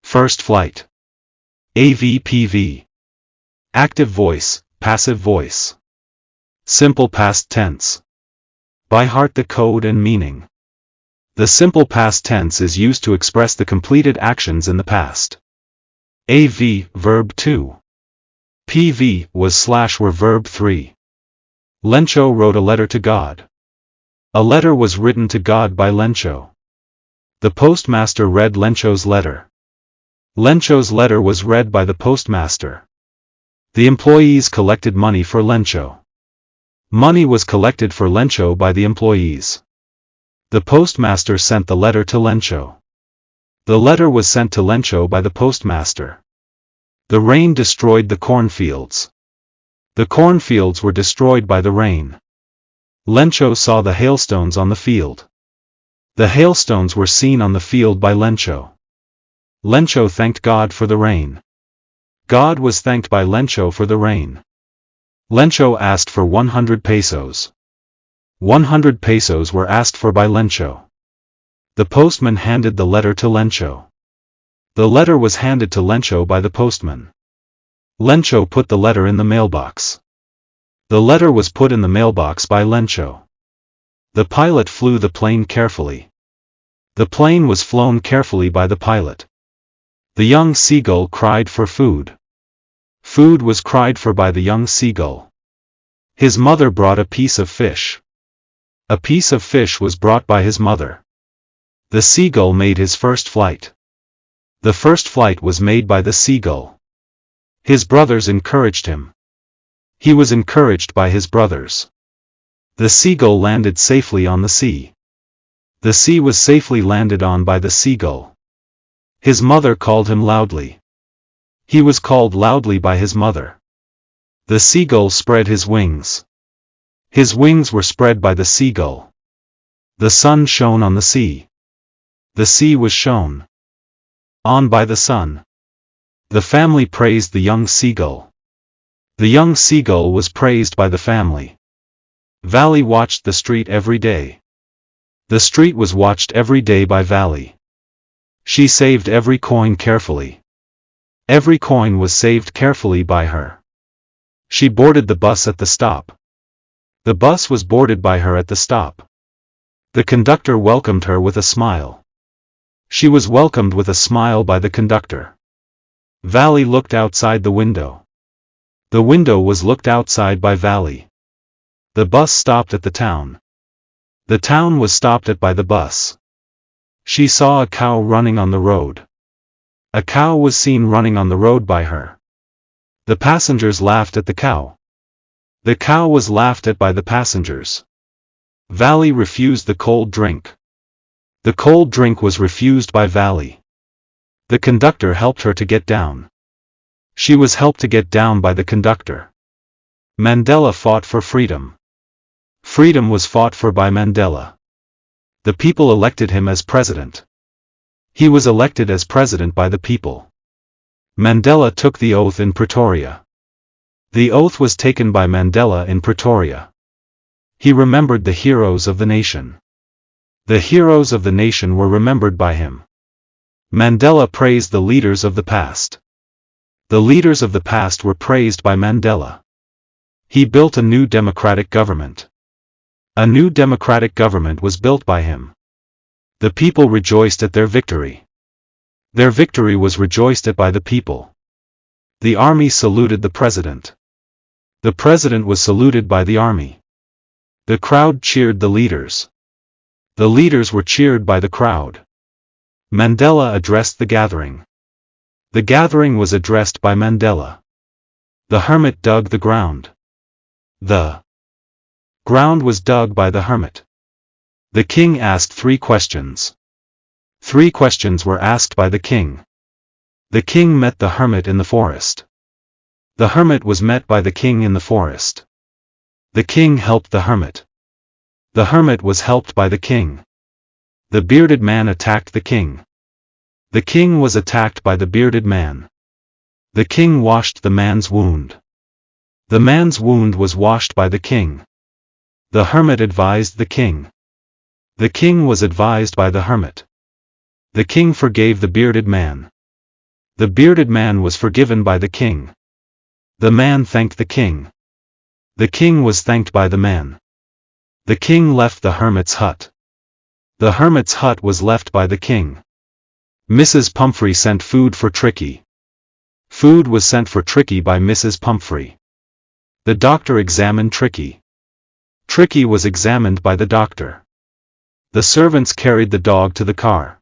First flight. AVPV. Active voice, passive voice. Simple past tense. By heart the code and meaning. The simple past tense is used to express the completed actions in the past. AV, verb 2. PV, was / were verb 3. Lencho wrote a letter to God. A letter was written to God by Lencho. The postmaster read Lencho's letter. Lencho's letter was read by the postmaster. The employees collected money for Lencho. Money was collected for Lencho by the employees. The postmaster sent the letter to Lencho. The letter was sent to Lencho by the postmaster. The rain destroyed the cornfields. The cornfields were destroyed by the rain. Lencho saw the hailstones on the field. The hailstones were seen on the field by Lencho. Lencho thanked God for the rain. God was thanked by Lencho for the rain. Lencho asked for 100 pesos. 100 pesos were asked for by Lencho. The postman handed the letter to Lencho. The letter was handed to Lencho by the postman. Lencho put the letter in the mailbox. The letter was put in the mailbox by Lencho. The pilot flew the plane carefully. The plane was flown carefully by the pilot. The young seagull cried for food. Food was cried for by the young seagull. His mother brought a piece of fish. A piece of fish was brought by his mother. The seagull made his first flight. The first flight was made by the seagull. His brothers encouraged him. He was encouraged by his brothers. The seagull landed safely on the sea. The sea was safely landed on by the seagull. His mother called him loudly. He was called loudly by his mother. The seagull spread his wings. His wings were spread by the seagull. The sun shone on the sea. The sea was shone on by the sun. The family praised the young seagull. The young seagull was praised by the family. Valley watched the street every day. The street was watched every day by Valley. She saved every coin carefully. Every coin was saved carefully by her. She boarded the bus at the stop. The bus was boarded by her at the stop. The conductor welcomed her with a smile. She was welcomed with a smile by the conductor. Valley looked outside the window. The window was looked outside by Valley. The bus stopped at the town. The town was stopped at by the bus. She saw a cow running on the road. A cow was seen running on the road by her. The passengers laughed at the cow. The cow was laughed at by the passengers. Valley refused the cold drink. The cold drink was refused by Valley. The conductor helped her to get down. She was helped to get down by the conductor. Mandela fought for freedom. Freedom was fought for by Mandela. The people elected him as president. He was elected as president by the people. Mandela took the oath in Pretoria. The oath was taken by Mandela in Pretoria. He remembered the heroes of the nation. The heroes of the nation were remembered by him. Mandela praised the leaders of the past. The leaders of the past were praised by Mandela. He built a new democratic government. A new democratic government was built by him. The people rejoiced at their victory. Their victory was rejoiced at by the people. The army saluted the president. The president was saluted by the army. The crowd cheered the leaders. The leaders were cheered by the crowd. Mandela addressed the gathering. The gathering was addressed by Mandela. The hermit dug the ground. The ground was dug by the hermit. The king asked 3 questions. 3 questions were asked by the king. The king met the hermit in the forest. The hermit was met by the king in the forest. The king helped the hermit. The hermit was helped by the king. The bearded man attacked the king. The king was attacked by the bearded man. The king washed the man's wound. The man's wound was washed by the king. The hermit advised the king. The king was advised by the hermit. The king forgave the bearded man. The bearded man was forgiven by the king. The man thanked the king. The king was thanked by the man. The king left the hermit's hut. The hermit's hut was left by the king. Mrs. Pumphrey sent food for Tricky. Food was sent for Tricky by Mrs. Pumphrey. The doctor examined Tricky. Tricky was examined by the doctor. The servants carried the dog to the car.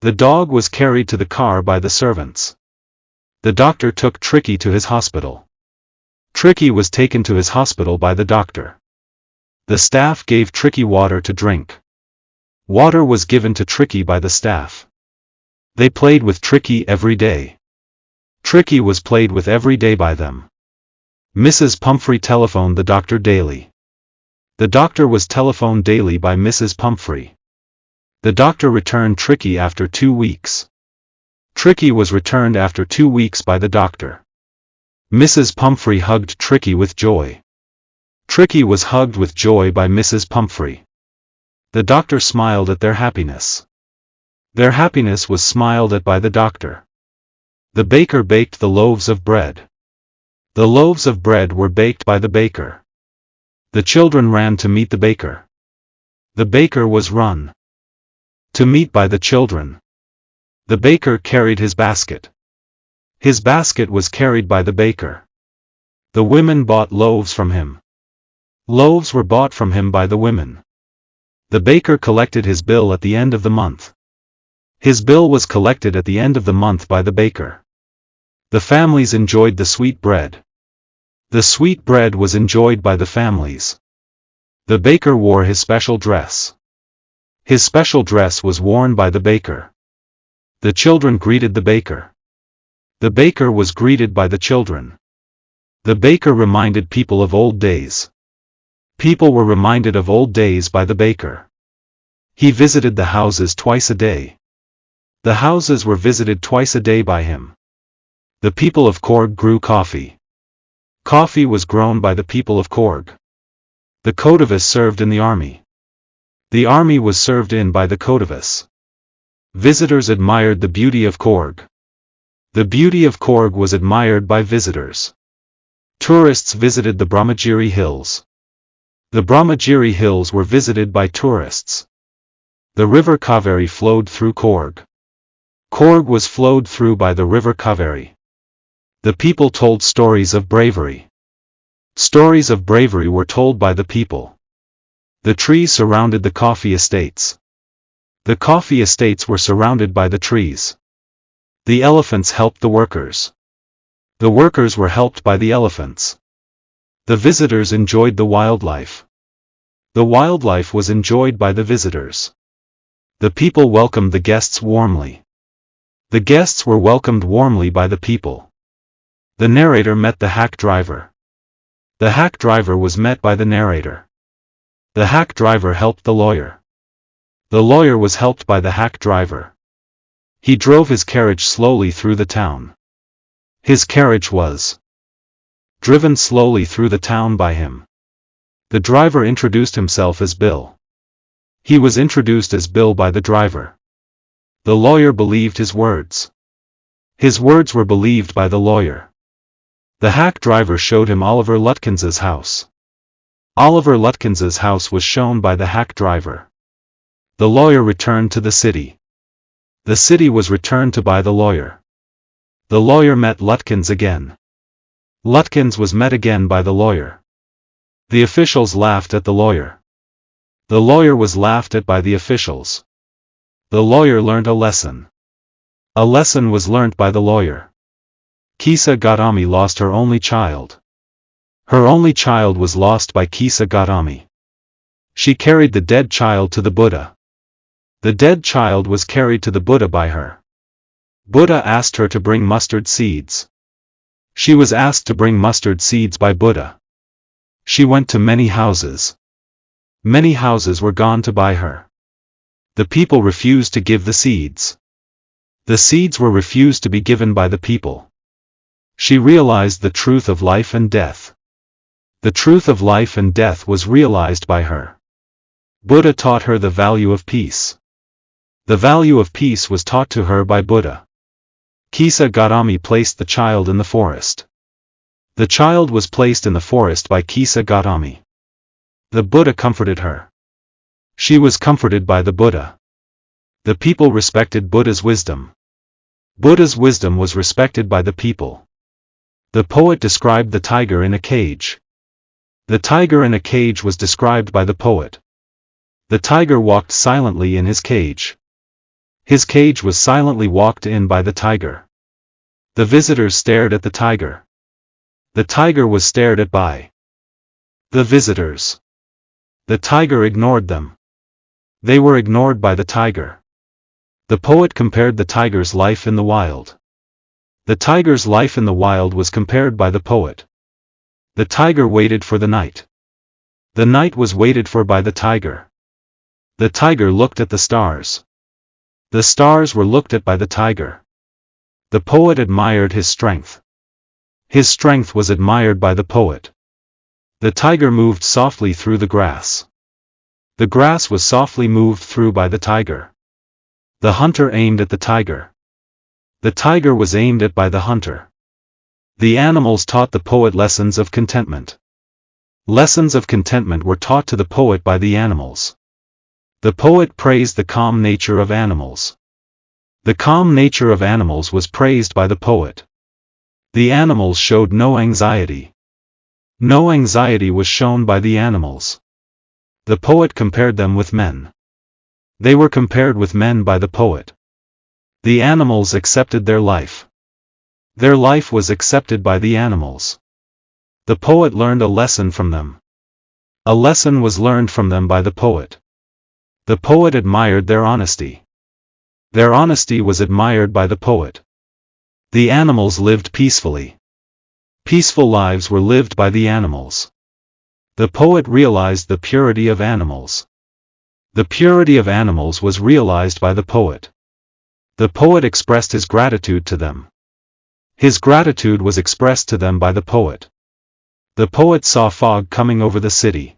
The dog was carried to the car by the servants. The doctor took Tricky to his hospital. Tricky was taken to his hospital by the doctor. The staff gave Tricky water to drink. Water was given to Tricky by the staff. They played with Tricky every day. Tricky was played with every day by them. Mrs. Pumphrey telephoned the doctor daily. The doctor was telephoned daily by Mrs. Pumphrey. The doctor returned Tricky after 2 weeks. Tricky was returned after 2 weeks by the doctor. Mrs. Pumphrey hugged Tricky with joy. Tricky was hugged with joy by Mrs. Pumphrey. The doctor smiled at their happiness. Their happiness was smiled at by the doctor. The baker baked the loaves of bread. The loaves of bread were baked by the baker. The children ran to meet the baker. The baker was run to meet by the children. The baker carried his basket. His basket was carried by the baker. The women bought loaves from him. Loaves were bought from him by the women. The baker collected his bill at the end of the month. His bill was collected at the end of the month by the baker. The families enjoyed the sweet bread. The sweet bread was enjoyed by the families. The baker wore his special dress. His special dress was worn by the baker. The children greeted the baker. The baker was greeted by the children. The baker reminded people of old days. People were reminded of old days by the baker. He visited the houses twice a day. The houses were visited twice a day by him. The people of Corg grew coffee. Coffee was grown by the people of Corg. The Kodavis served in the army. The army was served in by the Kodavis. Visitors admired the beauty of Corg. The beauty of Corg was admired by visitors. Tourists visited the Brahmagiri Hills. The Brahmagiri Hills were visited by tourists. The river Kaveri flowed through Corg. Corg was flowed through by the river Kaveri. The people told stories of bravery. Stories of bravery were told by the people. The trees surrounded the coffee estates. The coffee estates were surrounded by the trees. The elephants helped the workers. The workers were helped by the elephants. The visitors enjoyed the wildlife. The wildlife was enjoyed by the visitors. The people welcomed the guests warmly. The guests were welcomed warmly by the people. The narrator met the hack driver. The hack driver was met by the narrator. The hack driver helped the lawyer. The lawyer was helped by the hack driver. He drove his carriage slowly through the town. His carriage was driven slowly through the town by him. The driver introduced himself as Bill. He was introduced as Bill by the driver. The lawyer believed his words. His words were believed by the lawyer. The hack driver showed him Oliver Lutkins's house. Oliver Lutkins's house was shown by the hack driver. The lawyer returned to the city. The city was returned to by the lawyer. The lawyer met Lutkins again. Lutkins was met again by the lawyer. The officials laughed at the lawyer. The lawyer was laughed at by the officials. The lawyer learned a lesson. A lesson was learnt by the lawyer. Kisa Gautami lost her only child. Her only child was lost by Kisa Gautami. She carried the dead child to the Buddha. The dead child was carried to the Buddha by her. Buddha asked her to bring mustard seeds. She was asked to bring mustard seeds by Buddha. She went to many houses. Many houses were gone to buy her. The people refused to give the seeds. The seeds were refused to be given by the people. She realized the truth of life and death. The truth of life and death was realized by her. Buddha taught her the value of peace. The value of peace was taught to her by Buddha. Kisa Gautami placed the child in the forest. The child was placed in the forest by Kisa Gautami. The Buddha comforted her. She was comforted by the Buddha. The people respected Buddha's wisdom. Buddha's wisdom was respected by the people. The poet described the tiger in a cage. The tiger in a cage was described by the poet. The tiger walked silently in his cage. His cage was silently walked in by the tiger. The visitors stared at the tiger. The tiger was stared at by the visitors. The tiger ignored them. They were ignored by the tiger. The poet compared the tiger's life in the wild. The tiger's life in the wild was compared by the poet. The tiger waited for the night. The night was waited for by the tiger. The tiger looked at the stars. The stars were looked at by the tiger. The poet admired his strength. His strength was admired by the poet. The tiger moved softly through the grass. The grass was softly moved through by the tiger. The hunter aimed at the tiger. The tiger was aimed at by the hunter. The animals taught the poet lessons of contentment. Lessons of contentment were taught to the poet by the animals. The poet praised the calm nature of animals. The calm nature of animals was praised by the poet. The animals showed no anxiety. No anxiety was shown by the animals. The poet compared them with men. They were compared with men by the poet. The animals accepted their life. Their life was accepted by the animals. The poet learned a lesson from them. A lesson was learned from them by the poet. The poet admired their honesty. Their honesty was admired by the poet. The animals lived peacefully. Peaceful lives were lived by the animals. The poet realized the purity of animals. The purity of animals was realized by the poet. The poet expressed his gratitude to them. His gratitude was expressed to them by the poet. The poet saw fog coming over the city.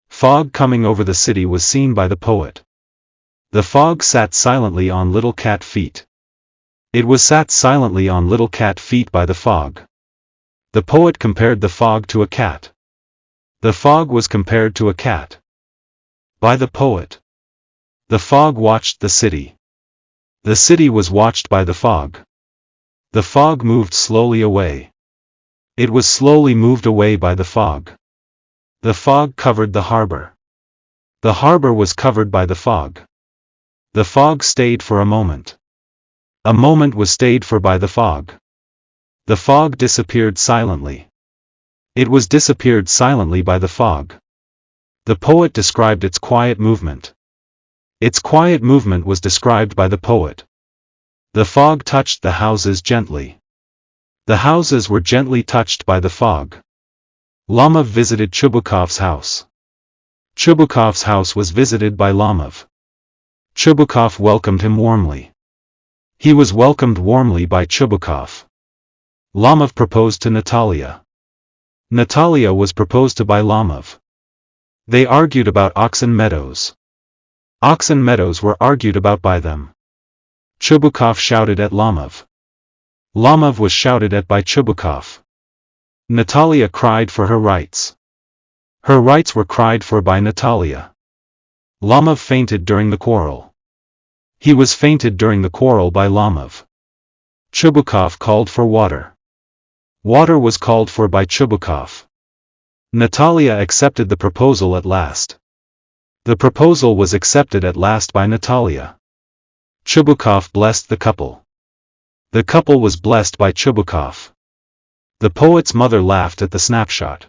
Fog coming over the city was seen by the poet. The fog sat silently on little cat feet. It was sat silently on little cat feet by the fog. The poet compared the fog to a cat. The fog was compared to a cat. By the poet. The fog watched the city. The city was watched by the fog. The fog moved slowly away. It was slowly moved away by the fog. The fog covered the harbor. The harbor was covered by the fog. The fog stayed for a moment. A moment was stayed for by the fog. The fog disappeared silently. It was disappeared silently by the fog. The poet described its quiet movement. Its quiet movement was described by the poet. The fog touched the houses gently. The houses were gently touched by the fog. Lamov visited Chubukov's house. Chubukov's house was visited by Lamov. Chubukov welcomed him warmly. He was welcomed warmly by Chubukov. Lamov proposed to Natalia. Natalia was proposed to by Lamov. They argued about Oxen Meadows. Oxen Meadows were argued about by them. Chubukov shouted at Lamov. Lamov was shouted at by Chubukov. Natalia cried for her rights. Her rights were cried for by Natalia. Lamov fainted during the quarrel. He was fainted during the quarrel by Lamov. Chubukov called for water. Water was called for by Chubukov. Natalia accepted the proposal at last. The proposal was accepted at last by Natalia. Chubukov blessed the couple. The couple was blessed by Chubukov. The poet's mother laughed at the snapshot.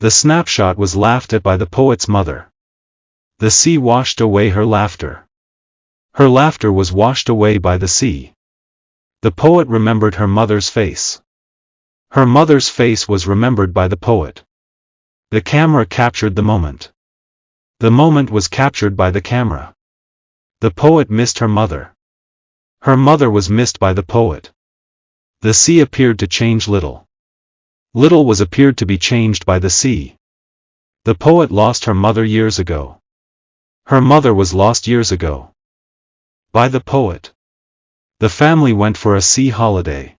The snapshot was laughed at by the poet's mother. The sea washed away her laughter. Her laughter was washed away by the sea. The poet remembered her mother's face. Her mother's face was remembered by the poet. The camera captured the moment. The moment was captured by the camera. The poet missed her mother. Her mother was missed by the poet. The sea appeared to change little. Little was appeared to be changed by the sea. The poet lost her mother years ago. Her mother was lost years ago. By the poet. The family went for a sea holiday.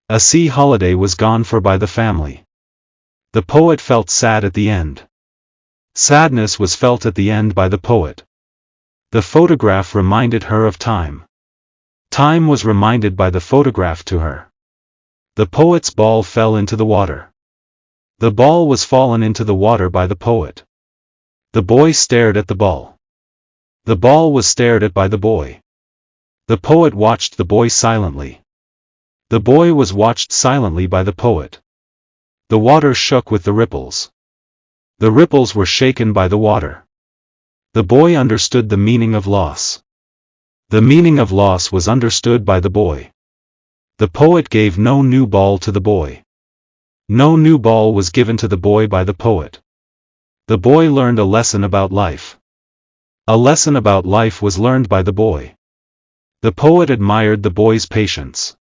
A sea holiday was gone for by the family. The poet felt sad at the end. Sadness was felt at the end by the poet. The photograph reminded her of time. Time was reminded by the photograph to her. The poet's ball fell into the water. The ball was fallen into the water by the poet. The boy stared at the ball. The ball was stared at by the boy. The poet watched the boy silently. The boy was watched silently by the poet. The water shook with the ripples. The ripples were shaken by the water. The boy understood the meaning of loss. The meaning of loss was understood by the boy. The poet gave no new ball to the boy. No new ball was given to the boy by the poet. The boy learned a lesson about life. A lesson about life was learned by the boy. The poet admired the boy's patience.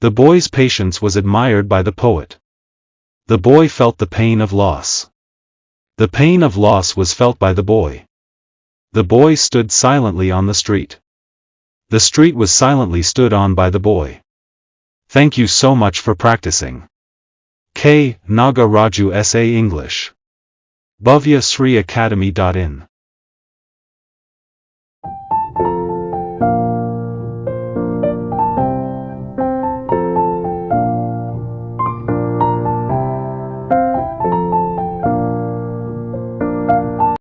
The boy's patience was admired by the poet. The boy felt the pain of loss. The pain of loss was felt by the boy. The boy stood silently on the street. The street was silently stood on by the boy. Thank you so much for practicing. K. Naga Raju SA English. Bhavya Sri Academy.in